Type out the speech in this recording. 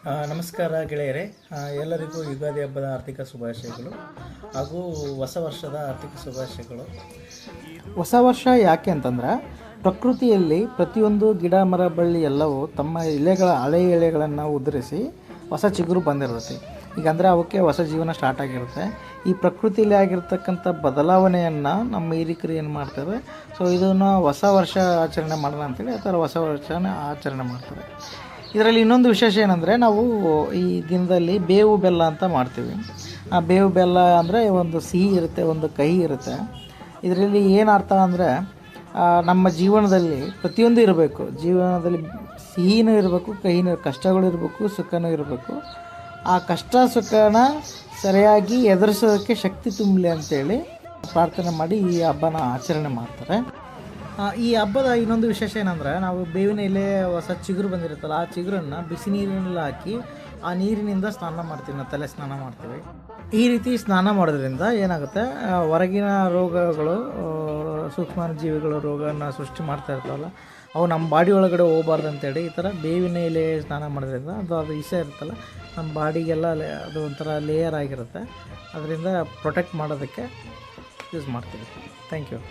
ನಮಸ್ಕಾರ ಗೆಳೆಯರೇ. ಎಲ್ಲರಿಗೂ ಯುಗಾದಿ ಹಬ್ಬದ ಆರ್ಥಿಕ ಶುಭಾಶಯಗಳು ಹಾಗೂ ಹೊಸ ವರ್ಷದ ಆರ್ಥಿಕ ಶುಭಾಶಯಗಳು. ಹೊಸ ವರ್ಷ ಯಾಕೆ ಅಂತಂದ್ರೆ ಪ್ರಕೃತಿಯಲ್ಲಿ ಪ್ರತಿಯೊಂದು ಗಿಡ ಮರ ಬಳ್ಳಿ ಎಲ್ಲವೂ ತಮ್ಮ ಹಳೆಯ ಎಲೆಗಳನ್ನು ಉದುರಿಸಿ ಹೊಸ ಚಿಗುರು ಬಂದಿರುತ್ತೆ. ಈಗ ಅಂದರೆ ಅವಕ್ಕೆ ಹೊಸ ಜೀವನ ಸ್ಟಾರ್ಟ್ ಆಗಿರುತ್ತೆ. ಈ ಪ್ರಕೃತಿಯಲ್ಲಿ ಆಗಿರ್ತಕ್ಕಂಥ ಬದಲಾವಣೆಯನ್ನು ನಮ್ಮ ಹಿರಿಕರು ಏನು ಮಾಡ್ತಾರೆ, ಸೊ ಇದನ್ನು ಹೊಸ ವರ್ಷ ಆಚರಣೆ ಮಾಡೋಣ ಅಂತೇಳಿ ಆ ಥರ ಹೊಸ ವರ್ಷನ ಆಚರಣೆ ಮಾಡ್ತಾರೆ. ಇದರಲ್ಲಿ ಇನ್ನೊಂದು ವಿಶೇಷ ಏನಂದರೆ, ನಾವು ಈ ದಿನದಲ್ಲಿ ಬೇವು ಬೆಲ್ಲ ಅಂತ ಮಾಡ್ತೀವಿ. ಆ ಬೇವು ಬೆಲ್ಲ ಅಂದರೆ ಒಂದು ಸಿಹಿ ಇರುತ್ತೆ, ಒಂದು ಕಹಿ ಇರುತ್ತೆ. ಇದರಲ್ಲಿ ಏನು ಅರ್ಥ ಅಂದರೆ, ನಮ್ಮ ಜೀವನದಲ್ಲಿ ಪ್ರತಿಯೊಂದು ಇರಬೇಕು. ಜೀವನದಲ್ಲಿ ಸಿಹಿನೂ ಇರಬೇಕು, ಕಹಿನೂ, ಕಷ್ಟಗಳು ಇರಬೇಕು, ಸುಖನೂ ಇರಬೇಕು. ಆ ಕಷ್ಟ ಸುಖನ ಸರಿಯಾಗಿ ಎದುರಿಸೋದಕ್ಕೆ ಶಕ್ತಿ ತುಂಬಲಿ ಅಂತೇಳಿ ಪ್ರಾರ್ಥನೆ ಮಾಡಿ ಈ ಹಬ್ಬನ ಆಚರಣೆ ಮಾಡ್ತಾರೆ. ಈ ಹಬ್ಬದ ಇನ್ನೊಂದು ವಿಶೇಷ ಏನಂದರೆ, ನಾವು ಬೇವಿನ ಎಲೆ ಹೊಸ ಚಿಗುರು ಬಂದಿರುತ್ತಲ್ಲ, ಆ ಚಿಗುರನ್ನು ಬಿಸಿ ನೀರಿನಲ್ಲಿ ಹಾಕಿ ಆ ನೀರಿನಿಂದ ಸ್ನಾನ ಮಾಡ್ತೀವಿ, ನಾವು ತಲೆ ಸ್ನಾನ ಮಾಡ್ತೀವಿ. ಈ ರೀತಿ ಸ್ನಾನ ಮಾಡೋದ್ರಿಂದ ಏನಾಗುತ್ತೆ, ಹೊರಗಿನ ರೋಗಗಳು, ಸೂಕ್ಷ್ಮ ಜೀವಿಗಳು ರೋಗನ ಸೃಷ್ಟಿ ಮಾಡ್ತಾ ಇರ್ತಾವಲ್ಲ, ಅವು ನಮ್ಮ ಬಾಡಿ ಒಳಗಡೆ ಹೋಗಬಾರ್ದು ಅಂತೇಳಿ ಈ ಥರ ಬೇವಿನ ಎಲೆ ಸ್ನಾನ ಮಾಡೋದ್ರಿಂದ ಅದು ವಿಷ ಇರುತ್ತಲ್ಲ, ನಮ್ಮ ಬಾಡಿಗೆಲ್ಲ ಅದು ಒಂಥರ ಲೇಯರ್ ಆಗಿರುತ್ತೆ. ಅದರಿಂದ ಪ್ರೊಟೆಕ್ಟ್ ಮಾಡೋದಕ್ಕೆ ಯೂಸ್ ಮಾಡ್ತೀವಿ. Thank you.